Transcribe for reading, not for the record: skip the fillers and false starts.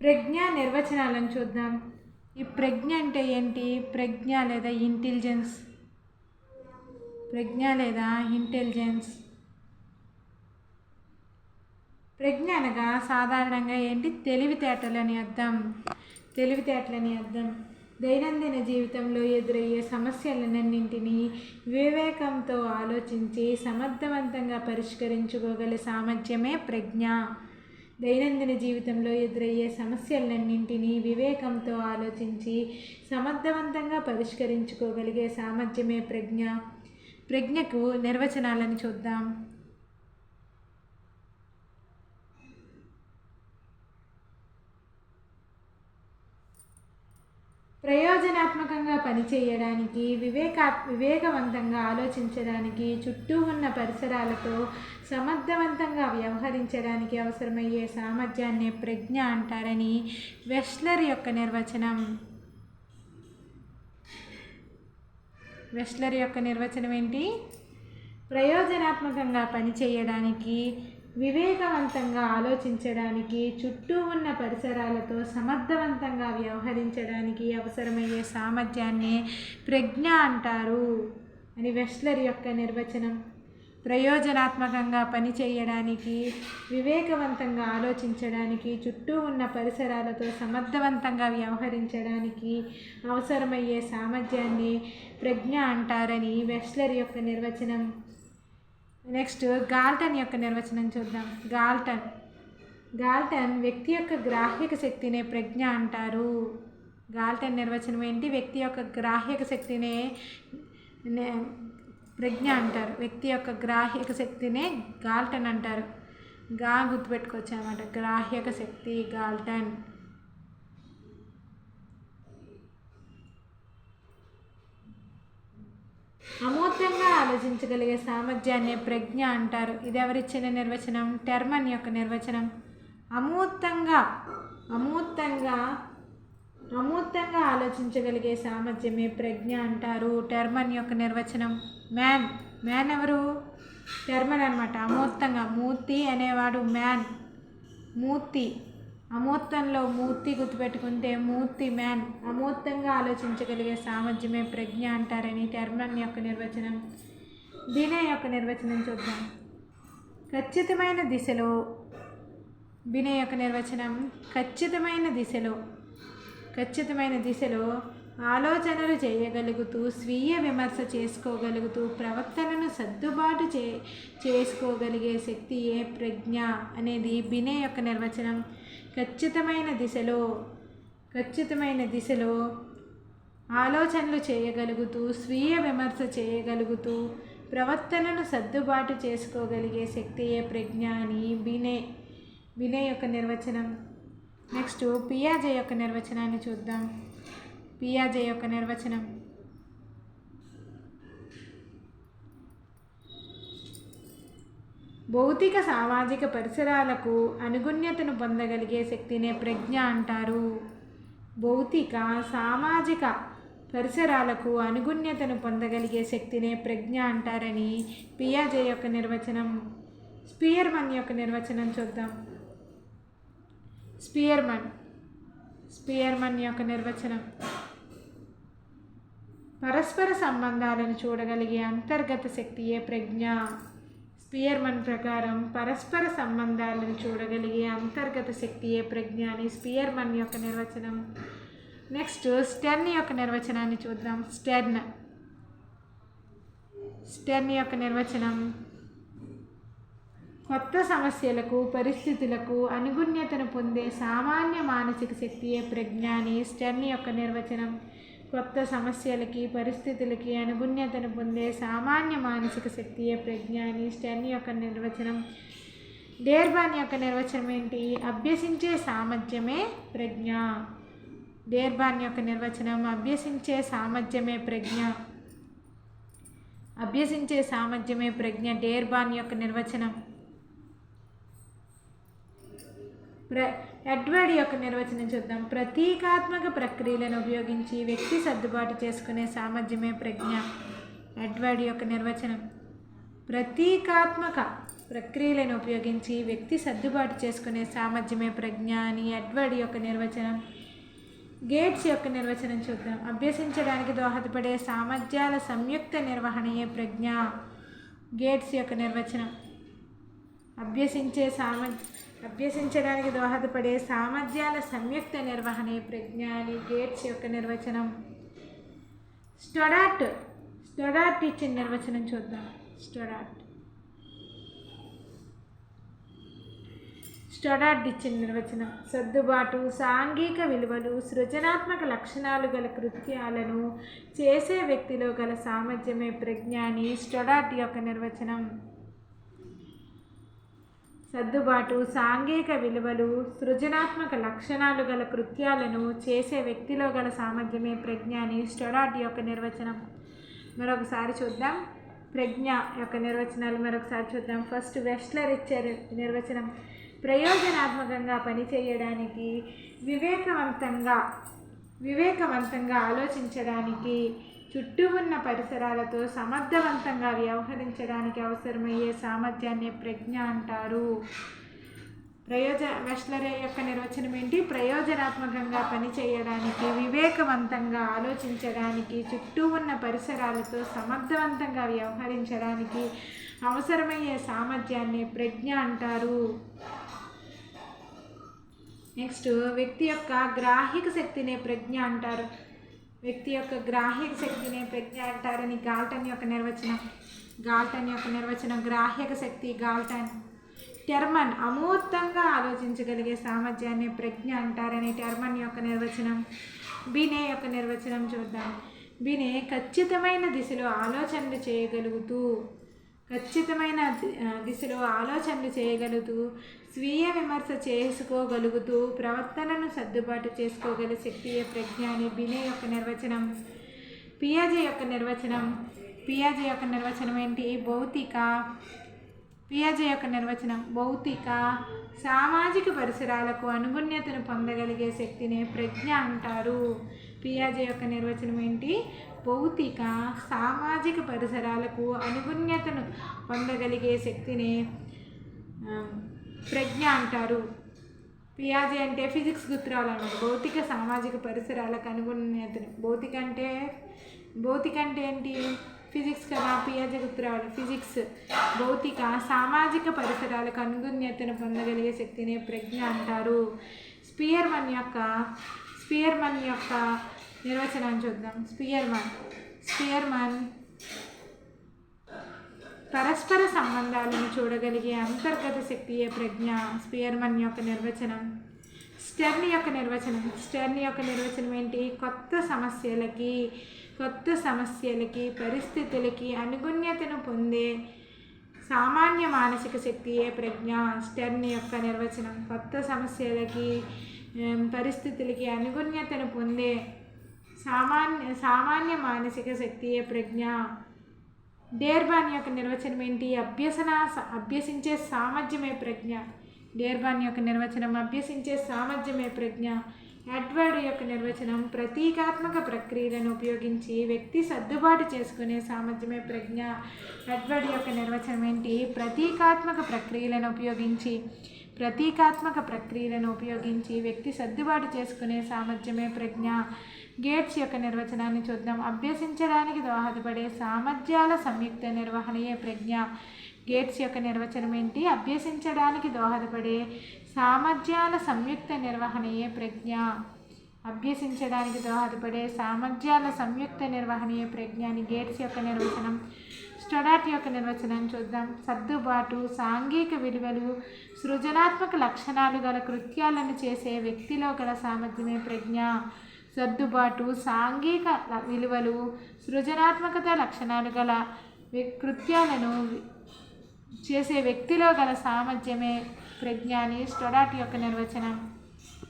ప్రజ్ఞ నిర్వచనాలను చూద్దాం. ఈ ప్రజ్ఞ అంటే ఏంటి? ప్రజ్ఞ లేదా ఇంటెలిజెన్స్. ప్రజ్ఞ లేదా ఇంటెలిజెన్స్. ప్రజ్ఞ అనగా సాధారణంగా ఏంటి? తెలివితేటలని అర్థం. తెలివితేటలని అర్థం. దైనందిన జీవితంలో ఎదురయ్యే సమస్యలన్నింటినీ వివేకంతో ఆలోచించి సమర్థవంతంగా పరిష్కరించుకోగల సామర్థ్యమే ప్రజ్ఞ. దైనందిన జీవితంలో ఎదురయ్యే సమస్యలన్నింటినీ వివేకంతో ఆలోచించి సమర్థవంతంగా పరిష్కరించుకోగలిగే సామర్థ్యమే ప్రజ్ఞ. ప్రజ్ఞకు నిర్వచనాలను చూద్దాం. ప్రయోజనాత్మకంగా పనిచేయడానికి, వివేకవంతంగా ఆలోచించడానికి, చుట్టూ ఉన్న పరిసరాలతో సమర్థవంతంగా వ్యవహరించడానికి అవసరమయ్యే సామర్థ్యాన్ని ప్రజ్ఞ అంటారని వెస్లర్ యొక్క నిర్వచనం. వెస్లర్ యొక్క నిర్వచనం ఏంటి? ప్రయోజనాత్మకంగా పనిచేయడానికి, వివేకవంతంగా ఆలోచించడానికి, చుట్టూ ఉన్న పరిసరాలతో సమర్థవంతంగా వ్యవహరించడానికి అవసరమయ్యే సామర్థ్యాన్ని ప్రజ్ఞ అంటారు అని వెస్లర్ యొక్క నిర్వచనం. ప్రయోజనాత్మకంగా పనిచేయడానికి, వివేకవంతంగా ఆలోచించడానికి, చుట్టూ ఉన్న పరిసరాలతో సమర్థవంతంగా వ్యవహరించడానికి అవసరమయ్యే సామర్థ్యాన్ని ప్రజ్ఞ అంటారని వెస్లర్ యొక్క నిర్వచనం. నెక్స్ట్ గాల్టన్ యొక్క నిర్వచనం చూద్దాం. గాల్టన్ వ్యక్తి యొక్క గ్రాహ్యక శక్తినే ప్రజ్ఞ అంటారు. గాల్టన్ నిర్వచనం ఏంటి? వ్యక్తి యొక్క గ్రాహ్యక శక్తినే ప్రజ్ఞ అంటారు. వ్యక్తి యొక్క గ్రాహ్యక శక్తినే గాల్టన్ అంటారు. గుర్తుపెట్టుకోవచ్చు అన్నమాట. గ్రాహ్యక శక్తి గాల్టన్. అమూర్తంగా ఆలోచించగలిగే సామర్థ్యాన్ని ప్రజ్ఞ అంటారు. ఇది ఎవరిచ్చిన నిర్వచనం? టెర్మన్ యొక్క నిర్వచనం. అమూర్తంగా ఆలోచించగలిగే సామర్థ్యమే ప్రజ్ఞ అంటారు. టెర్మన్ యొక్క నిర్వచనం. మ్యాన్ ఎవరు? టెర్మన్ అనమాట. అమూర్తంగా, మూర్తి అనేవాడు మ్యాన్. మూర్తి, అమూర్తంలో మూర్తి గుర్తుపెట్టుకుంటే మూర్తి మ్యాన్. అమూర్తంగా ఆలోచించగలిగే సామర్థ్యమే ప్రజ్ఞ అంటారని టెర్మన్ యొక్క నిర్వచనం. బినే యొక్క నిర్వచనం చూద్దాం. బినే యొక్క నిర్వచనం ఖచ్చితమైన దిశలో ఆలోచనలు చేయగలుగుతూ, స్వీయ విమర్శ చేసుకోగలుగుతూ, ప్రవర్తనను సర్దుబాటు చేసుకోగలిగే శక్తియే ప్రజ్ఞ అనేది బినే యొక్క నిర్వచనం. ఖచ్చితమైన దిశలో ఆలోచనలు చేయగలుగుతూ, స్వీయ విమర్శ చేయగలుగుతూ, ప్రవర్తనను సర్దుబాటు చేసుకోగలిగే శక్తియే ప్రజ్ఞ అని బినే యొక్క నిర్వచనం. నెక్స్ట్ పియాజే యొక్క నిర్వచనాన్ని చూద్దాం. పియాజే యొక్క నిర్వచనం. భౌతిక సామాజిక పరిసరాలకు అనుగుణ్యతను పొందగలిగే శక్తినే ప్రజ్ఞ అంటారు. భౌతిక సామాజిక పరిసరాలకు అనుగుణ్యతను పొందగలిగే శక్తినే ప్రజ్ఞ అంటారని పియాజే యొక్క నిర్వచనం. స్పియర్మన్ యొక్క నిర్వచనం చూద్దాం. స్పియర్మన్ యొక్క నిర్వచనం. పరస్పర సంబంధాలను చూడగలిగే అంతర్గత శక్తియే ప్రజ్ఞ. స్పియర్మన్ ప్రకారం పరస్పర సంబంధాలను చూడగలిగే అంతర్గత శక్తియే ప్రజ్ఞ అని స్పియర్మన్ యొక్క నిర్వచనం. నెక్స్ట్ స్టెర్న్ యొక్క నిర్వచనాన్ని చూద్దాం. స్టెర్న్ యొక్క నిర్వచనం. కొత్త సమస్యలకు, పరిస్థితులకు అనుగుణ్యతను పొందే సామాన్య మానసిక శక్తియే ప్రజ్ఞ అని స్టెర్న్ యొక్క నిర్వచనం. కొత్త సమస్యలకి, పరిస్థితులకి అనుగుణ్యతను పొందే సామాన్య మానసిక శక్తియే ప్రజ్ఞ అని స్టెర్న్ యొక్క నిర్వచనం. డేర్బాన్ యొక్క నిర్వచనం ఏంటి? అభ్యసించే సామర్థ్యమే ప్రజ్ఞ. డేర్బాన్ యొక్క నిర్వచనం. అభ్యసించే సామర్థ్యమే ప్రజ్ఞ. డేర్బాన్ యొక్క నిర్వచనం. ఎడ్వర్డ్ యొక్క నిర్వచనం చూద్దాం. ప్రతీకాత్మక ప్రక్రియలను ఉపయోగించి వ్యక్తి సర్దుబాటు చేసుకునే సామర్థ్యమే ప్రజ్ఞ. ఎడ్వర్డ్ యొక్క నిర్వచనం. ప్రతీకాత్మక ప్రక్రియలను ఉపయోగించి వ్యక్తి సర్దుబాటు చేసుకునే సామర్థ్యమే ప్రజ్ఞ అని ఎడ్వర్డ్ యొక్క నిర్వచనం. గేట్స్ యొక్క నిర్వచనం చూద్దాం. అభ్యసించడానికి దోహదపడే సామర్థ్యాల సంయుక్త నిర్వహణయే ప్రజ్ఞ. గేట్స్ యొక్క నిర్వచనం. అభ్యసించడానికి దోహదపడే సామర్థ్యాల సంయుక్త నిర్వహణే ప్రజ్ఞ అని గేట్స్ యొక్క నిర్వచనం. స్టొడార్ట్ ఇచ్చిన నిర్వచనం చూద్దాం. స్టొడార్ట్ ఇచ్చిన నిర్వచనం. సర్దుబాటు, సాంఘిక విలువలు, సృజనాత్మక లక్షణాలు గల కృత్యాలను చేసే వ్యక్తిలో గల సామర్థ్యమే ప్రజ్ఞ అని స్టొడార్ట్ యొక్క నిర్వచనం. సర్దుబాటు, సాంఘిక విలువలు, సృజనాత్మక లక్షణాలు గల కృత్యాలను చేసే వ్యక్తిలో గల సామర్థ్యమే ప్రజ్ఞ అని స్టొడార్ట్ యొక్క నిర్వచనం. మరొకసారి చూద్దాం. ప్రజ్ఞ యొక్క నిర్వచనాలు మరొకసారి చూద్దాం. ఫస్ట్ వెస్ట్లర్ ఇచ్చే నిర్వచనం. ప్రయోజనాత్మకంగా పనిచేయడానికి, వివేకవంతంగా ఆలోచించడానికి, చుట్టూ ఉన్న పరిసరాలతో సమర్థవంతంగా వ్యవహరించడానికి అవసరమయ్యే సామర్థ్యాన్ని ప్రజ్ఞ అంటారు. వెస్ట్లర్ యొక్క నిర్వచనం ఏంటి? ప్రయోజనాత్మకంగా పనిచేయడానికి, వివేకవంతంగా ఆలోచించడానికి, చుట్టూ ఉన్న పరిసరాలతో సమర్థవంతంగా వ్యవహరించడానికి అవసరమయ్యే సామర్థ్యాన్ని ప్రజ్ఞ అంటారు. నెక్స్ట్, వ్యక్తి యొక్క గ్రాహిక శక్తినే ప్రజ్ఞ అంటారు. ప్రజ్ఞ అంటారని గాల్టన్ యొక్క నిర్వచనం. గ్రాహ్యక శక్తి గాల్టన్. టెర్మన్ అమూర్తంగా ఆలోచించగలిగే సామర్థ్యాన్ని ప్రజ్ఞ అంటారని టెర్మన్ యొక్క నిర్వచనం. బినే యొక్క నిర్వచనం చూద్దాం. బినే ఖచ్చితమైన దిశలో ఆలోచనలు చేయగలుగుతూ స్వీయ విమర్శ చేసుకోగలుగుతూ ప్రవర్తనను సర్దుబాటు చేసుకోగల శక్తియే ప్రజ్ఞ అని బినే యొక్క నిర్వచనం. పియాజే యొక్క నిర్వచనం ఏంటి? భౌతిక సామాజిక పరిసరాలకు అనుగుణ్యతను పొందగలిగే శక్తినే ప్రజ్ఞ అంటారు. పియాజే యొక్క నిర్వచనం ఏంటి? భౌతిక సామాజిక పరిసరాలకు అనుగుణ్యతను పొందగలిగే శక్తినే ప్రజ్ఞ అంటారు. పియాజే అంటే ఫిజిక్స్ గుర్తురాలన్నమాట. భౌతిక సామాజిక పరిసరాలకు అనుగుణ్యతను. భౌతిక అంటే ఏంటి? ఫిజిక్స్ కదా. పియాజే గుర్తురావాలి. ఫిజిక్స్. భౌతిక సామాజిక పరిసరాలకు అనుగుణ్యతను పొందగలిగే శక్తిని ప్రజ్ఞ అంటారు. స్పియర్మన్ యొక్క నిర్వచనం చూద్దాం. స్పియర్మన్ పరస్పర సంబంధాలను చూడగలిగే అంతర్గత శక్తియే ప్రజ్ఞ. స్పియర్మన్ యొక్క నిర్వచనం. స్టెర్న్ యొక్క నిర్వచనం ఏంటి? కొత్త సమస్యలకి పరిస్థితులకి అనుగుణ్యతను పొందే సామాన్య మానసిక శక్తియే ప్రజ్ఞ. స్టెర్న్ యొక్క నిర్వచనం. కొత్త సమస్యలకి పరిస్థితులకి అనుగుణ్యతను పొందే సామాన్య మానసిక శక్తియే ప్రజ్ఞ. డేర్బాన్ యొక్క నిర్వచనం ఏంటి? అభ్యసించే సామర్థ్యమే ప్రజ్ఞ. అభ్యసించే సామర్థ్యమే ప్రజ్ఞ. ఎడ్వర్డ్ యొక్క నిర్వచనం. ప్రతీకాత్మక ప్రక్రియలను ఉపయోగించి వ్యక్తి సర్దుబాటు చేసుకునే సామర్థ్యమే ప్రజ్ఞ. ఎడ్వర్డ్ యొక్క నిర్వచనం ఏంటి? ప్రతీకాత్మక ప్రక్రియలను ఉపయోగించి వ్యక్తి సర్దుబాటు చేసుకునే సామర్థ్యమే ప్రజ్ఞ. గేట్స్ యొక్క నిర్వచనాన్ని చూద్దాం. అభ్యసించడానికి దోహదపడే సామర్థ్యాల సంయుక్త నిర్వహణయే ప్రజ్ఞ. గేట్స్ యొక్క నిర్వచనం ఏంటి? అభ్యసించడానికి దోహదపడే సామర్థ్యాల సంయుక్త నిర్వహణయే ప్రజ్ఞ. అని గేట్స్ యొక్క నిర్వచనం. స్టొడార్ట్ యొక్క నిర్వచనం చూద్దాం. సర్దుబాటు, సాంఘిక విలువలు, సృజనాత్మక లక్షణాలు గల కృత్యాలను చేసే వ్యక్తిలో గల సామర్థ్యమే ప్రజ్ఞ. సర్దుబాటు, సాంఘిక విలువలు, సృజనాత్మకత లక్షణాలు గల కృత్యాలను చేసే వ్యక్తిలో గల సామర్థ్యమే ప్రజ్ఞ అని స్టొడార్ట్ యొక్క నిర్వచనం.